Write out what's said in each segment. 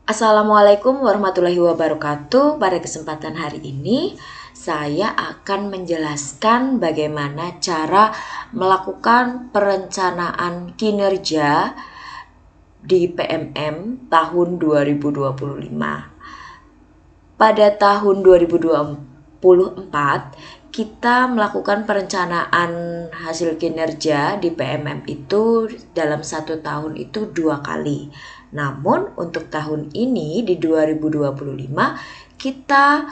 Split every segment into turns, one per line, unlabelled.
Assalamualaikum warahmatullahi wabarakatuh. Pada kesempatan hari ini, saya akan menjelaskan bagaimana cara melakukan perencanaan kinerja di PMM tahun 2025. Pada tahun 2024, kita melakukan perencanaan hasil kinerja di PMM itu dalam satu tahun itu 2 kali. Namun untuk tahun ini di 2025 kita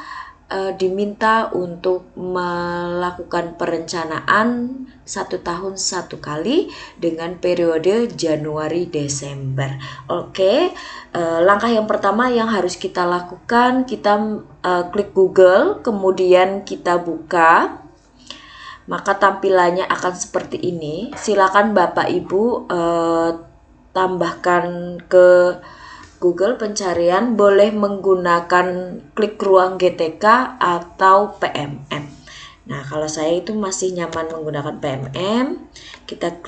diminta untuk melakukan perencanaan satu tahun satu kali dengan periode Januari Desember. Oke, langkah yang pertama yang harus kita lakukan, kita klik Google, kemudian kita buka, maka tampilannya akan seperti ini. Silakan Bapak Ibu tambahkan ke Google pencarian, boleh menggunakan klik ruang GTK atau PMM. Nah, kalau saya itu masih nyaman menggunakan PMM, kita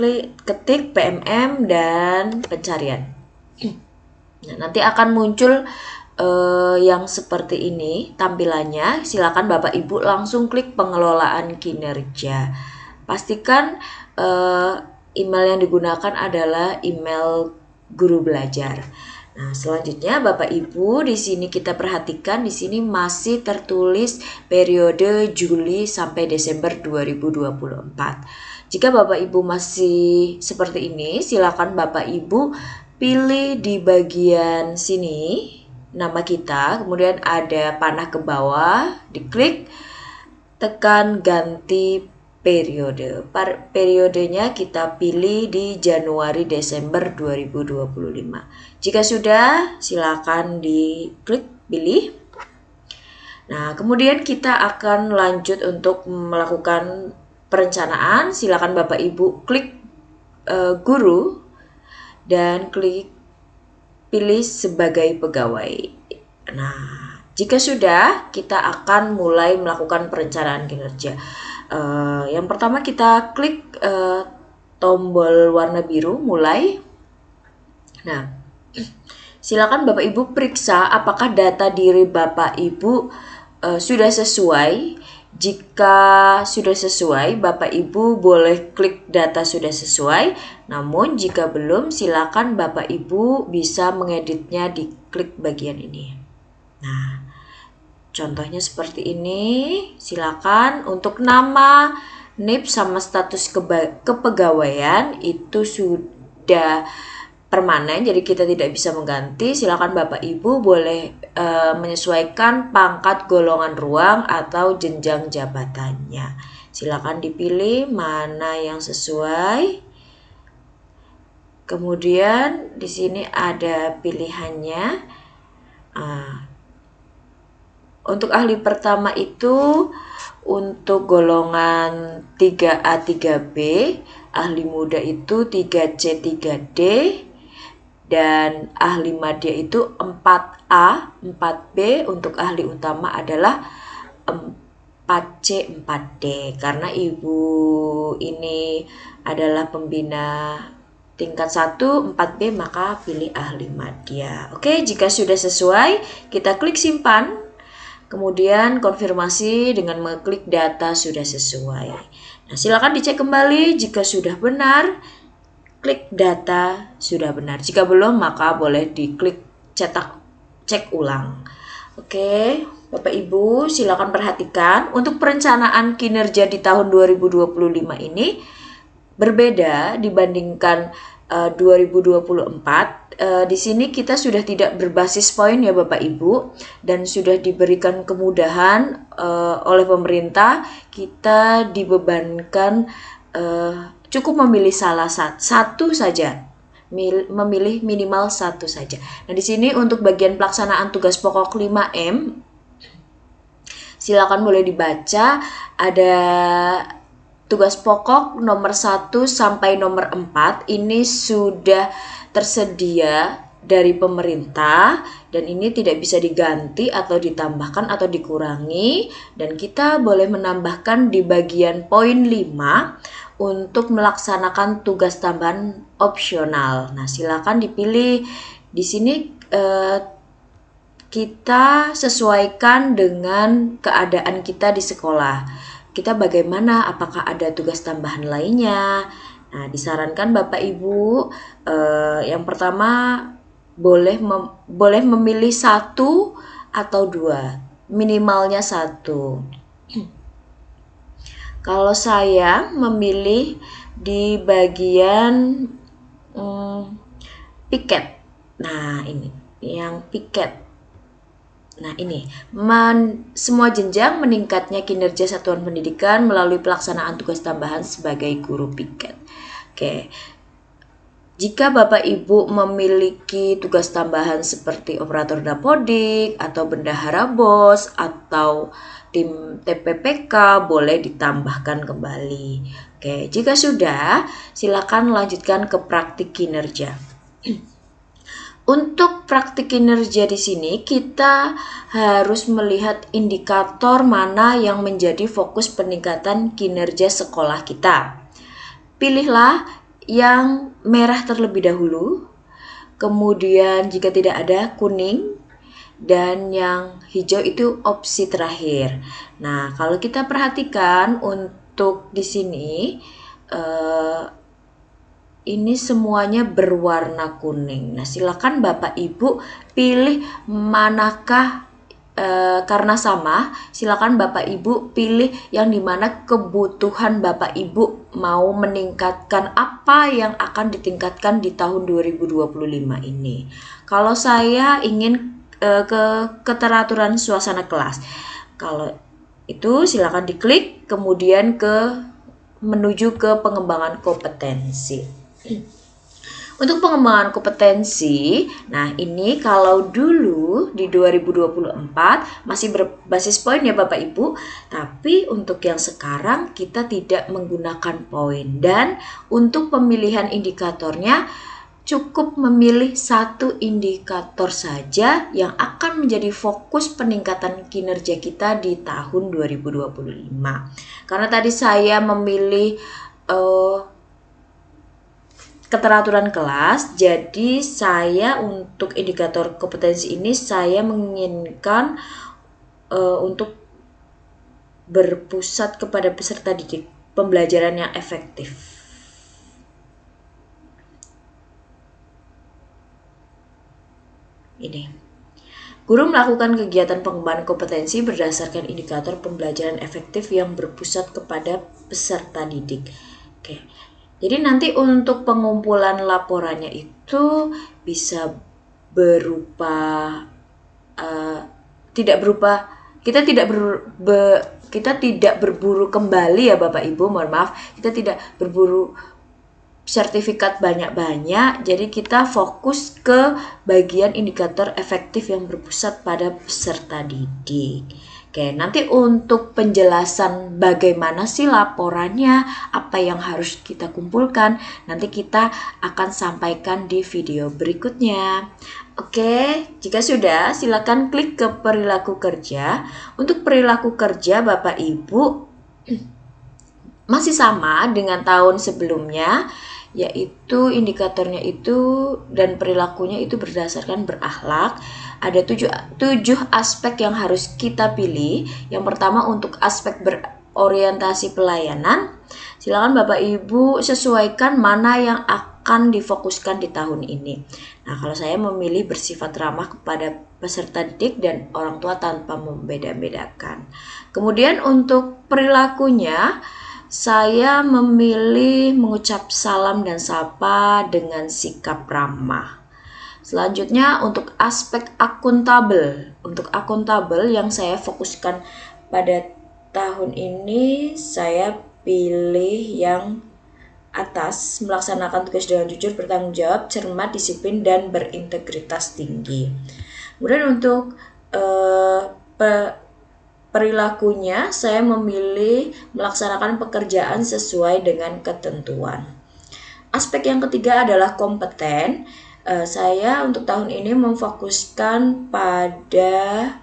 ketik PMM dan pencarian. Nah, nanti akan muncul yang seperti ini tampilannya. Silakan Bapak Ibu langsung klik pengelolaan kinerja. Pastikan email yang digunakan adalah email guru belajar. Nah, selanjutnya Bapak Ibu di sini kita perhatikan, di sini masih tertulis periode Juli sampai Desember 2024. Jika Bapak Ibu masih seperti ini, silakan Bapak Ibu pilih di bagian sini nama kita, kemudian ada panah ke bawah, diklik, tekan ganti periode. Periodenya kita pilih di Januari Desember 2025. Jika sudah, silakan diklik pilih. Nah, kemudian kita akan lanjut untuk melakukan perencanaan. Silakan Bapak Ibu klik guru dan klik pilih sebagai pegawai. Nah, jika sudah, kita akan mulai melakukan perencanaan kinerja. Yang pertama kita klik tombol warna biru mulai. Nah, silakan Bapak Ibu periksa apakah data diri Bapak Ibu sudah sesuai. Jika sudah sesuai, Bapak Ibu boleh klik data sudah sesuai. Namun jika belum, silakan Bapak Ibu bisa mengeditnya di klik bagian ini. Nah, contohnya seperti ini. Silakan untuk nama, NIP sama status kepegawaian itu sudah permanen, jadi kita tidak bisa mengganti. Silakan Bapak Ibu boleh menyesuaikan pangkat, golongan ruang atau jenjang jabatannya. Silakan dipilih mana yang sesuai. Kemudian di sini ada pilihannya. Untuk ahli pertama itu untuk golongan 3A 3B, ahli muda itu 3C 3D, dan ahli madya itu 4A 4B, untuk ahli utama adalah 4C 4D. Karena Ibu ini adalah pembina tingkat 1 4B, maka pilih ahli madya. Oke, jika sudah sesuai, kita klik simpan. Kemudian konfirmasi dengan mengklik data sudah sesuai. Nah, silakan dicek kembali jika sudah benar. Klik data sudah benar. Jika belum, maka boleh diklik cek ulang. Oke, Bapak Ibu silakan perhatikan untuk perencanaan kinerja di tahun 2025 ini berbeda dibandingkan 2024. Di sini kita sudah tidak berbasis poin ya Bapak Ibu, dan sudah diberikan kemudahan oleh pemerintah. Kita dibebankan cukup memilih salah satu saja, memilih minimal satu saja. Nah, di sini untuk bagian pelaksanaan tugas pokok 5M, silakan boleh dibaca. Ada tugas pokok nomor 1 sampai nomor 4 ini sudah tersedia dari pemerintah, dan ini tidak bisa diganti atau ditambahkan atau dikurangi, dan kita boleh menambahkan di bagian poin 5 untuk melaksanakan tugas tambahan opsional. Nah, silakan dipilih di sini kita sesuaikan dengan keadaan kita di sekolah. Kita bagaimana, apakah ada tugas tambahan lainnya? Nah, disarankan Bapak Ibu yang pertama boleh memilih 1 atau 2, minimalnya 1. Kalau saya memilih di bagian piket. Nah, ini yang piket. Nah, ini semua jenjang meningkatnya kinerja satuan pendidikan melalui pelaksanaan tugas tambahan sebagai guru piket. Oke. Jika Bapak Ibu memiliki tugas tambahan seperti operator dapodik atau bendahara BOS atau tim TPPK, boleh ditambahkan kembali. Oke, jika sudah, silakan lanjutkan ke praktik kinerja. Untuk praktik kinerja di sini kita harus melihat indikator mana yang menjadi fokus peningkatan kinerja sekolah kita. Pilihlah yang merah terlebih dahulu, kemudian jika tidak ada kuning, dan yang hijau itu opsi terakhir. Nah, kalau kita perhatikan untuk di sini ini semuanya berwarna kuning. Nah, silakan Bapak Ibu pilih manakah karena sama, silakan Bapak Ibu pilih yang dimana kebutuhan Bapak Ibu mau meningkatkan apa yang akan ditingkatkan di tahun 2025 ini. Kalau saya ingin ke keteraturan suasana kelas, kalau itu silakan diklik, kemudian menuju ke pengembangan kompetensi. Untuk pengembangan kompetensi, nah ini kalau dulu di 2024 masih berbasis poin ya Bapak Ibu, tapi untuk yang sekarang kita tidak menggunakan poin, dan untuk pemilihan indikatornya cukup memilih 1 indikator saja yang akan menjadi fokus peningkatan kinerja kita di tahun 2025. Karena tadi saya memilih keteraturan kelas, jadi saya untuk indikator kompetensi ini saya menginginkan untuk berpusat kepada peserta didik, pembelajaran yang efektif. Ini, guru melakukan kegiatan pengembangan kompetensi berdasarkan indikator pembelajaran efektif yang berpusat kepada peserta didik. Oke. Jadi nanti untuk pengumpulan laporannya itu bisa berupa kita tidak berburu kembali ya Bapak Ibu, mohon maaf, kita tidak berburu sertifikat banyak-banyak, jadi kita fokus ke bagian indikator efektif yang berpusat pada peserta didik. Oke, nanti untuk penjelasan bagaimana sih laporannya, apa yang harus kita kumpulkan, nanti kita akan sampaikan di video berikutnya. Oke, jika sudah, silakan klik ke perilaku kerja. Untuk perilaku kerja Bapak Ibu masih sama dengan tahun sebelumnya, yaitu indikatornya itu dan perilakunya itu berdasarkan berakhlak. Ada 7 aspek yang harus kita pilih. Yang pertama untuk aspek berorientasi pelayanan. Silakan Bapak Ibu sesuaikan mana yang akan difokuskan di tahun ini. Nah, kalau saya memilih bersifat ramah kepada peserta didik dan orang tua tanpa membeda-bedakan. Kemudian untuk perilakunya, saya memilih mengucap salam dan sapa dengan sikap ramah. Selanjutnya untuk aspek akuntabel. Untuk akuntabel yang saya fokuskan pada tahun ini, saya pilih yang atas, melaksanakan tugas dengan jujur, bertanggung jawab, cermat, disiplin, dan berintegritas tinggi. Kemudian untuk perilakunya, saya memilih melaksanakan pekerjaan sesuai dengan ketentuan. Aspek yang ketiga adalah kompeten. Saya untuk tahun ini memfokuskan pada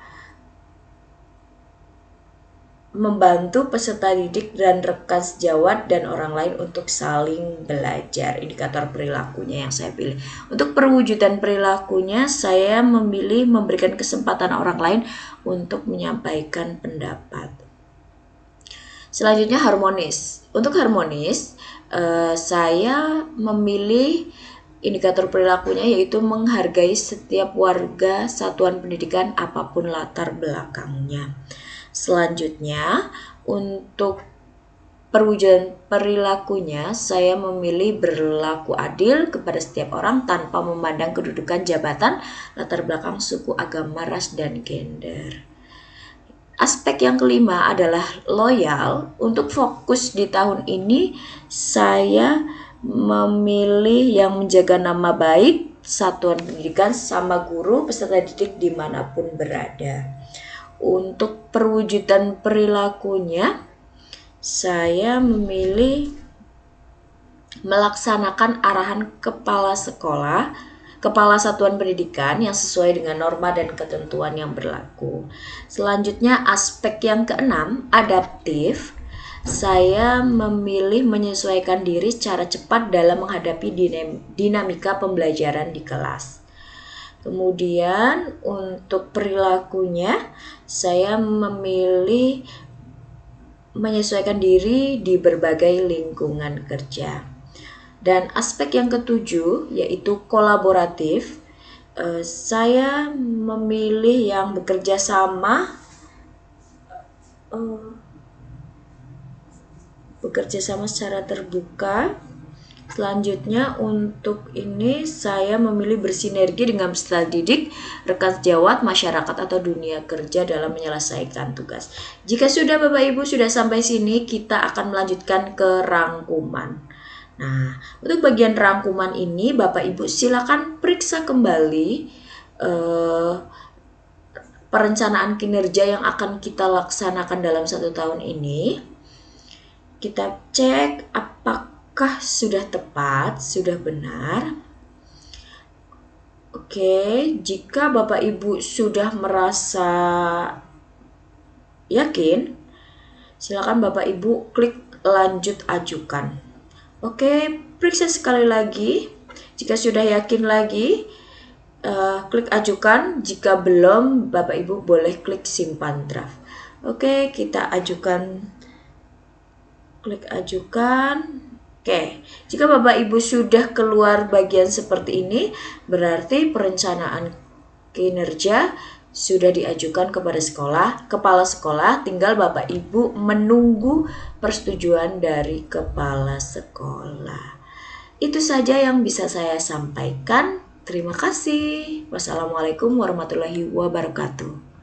membantu peserta didik dan rekan sejawat dan orang lain untuk saling belajar. Indikator perilakunya yang saya pilih. Untuk perwujudan perilakunya, saya memilih memberikan kesempatan orang lain untuk menyampaikan pendapat. Selanjutnya harmonis. Untuk harmonis, saya memilih indikator perilakunya yaitu menghargai setiap warga satuan pendidikan apapun latar belakangnya. Selanjutnya, untuk perwujudan perilakunya, saya memilih berlaku adil kepada setiap orang tanpa memandang kedudukan, jabatan, latar belakang, suku, agama, ras, dan gender. Aspek yang kelima adalah loyal. Untuk fokus di tahun ini, saya memilih yang menjaga nama baik satuan pendidikan sama guru peserta didik dimanapun berada. Untuk perwujudan perilakunya, saya memilih melaksanakan arahan kepala sekolah, kepala satuan pendidikan yang sesuai dengan norma dan ketentuan yang berlaku. Selanjutnya, aspek yang keenam, adaptif. Saya memilih menyesuaikan diri secara cepat dalam menghadapi dinamika pembelajaran di kelas. Kemudian untuk perilakunya, saya memilih menyesuaikan diri di berbagai lingkungan kerja. Dan aspek yang ketujuh yaitu kolaboratif, saya memilih yang bekerja sama secara terbuka. Selanjutnya untuk ini saya memilih bersinergi dengan peserta didik, rekan sejawat, masyarakat atau dunia kerja dalam menyelesaikan tugas. Jika sudah Bapak Ibu sudah sampai sini, kita akan melanjutkan ke rangkuman. Nah, untuk bagian rangkuman ini Bapak Ibu silakan periksa kembali perencanaan kinerja yang akan kita laksanakan dalam 1 tahun ini. Kita cek apakah sudah tepat, sudah benar. Oke, jika Bapak Ibu sudah merasa yakin, silakan Bapak Ibu klik lanjut ajukan. Oke, periksa sekali lagi. Jika sudah yakin lagi, klik ajukan. Jika belum, Bapak Ibu boleh klik simpan draft. Oke, kita ajukan. Klik ajukan. Oke, jika Bapak Ibu sudah keluar bagian seperti ini, berarti perencanaan kinerja sudah diajukan kepada kepala sekolah, tinggal Bapak Ibu menunggu persetujuan dari kepala sekolah. Itu saja yang bisa saya sampaikan. Terima kasih. Wassalamualaikum warahmatullahi wabarakatuh.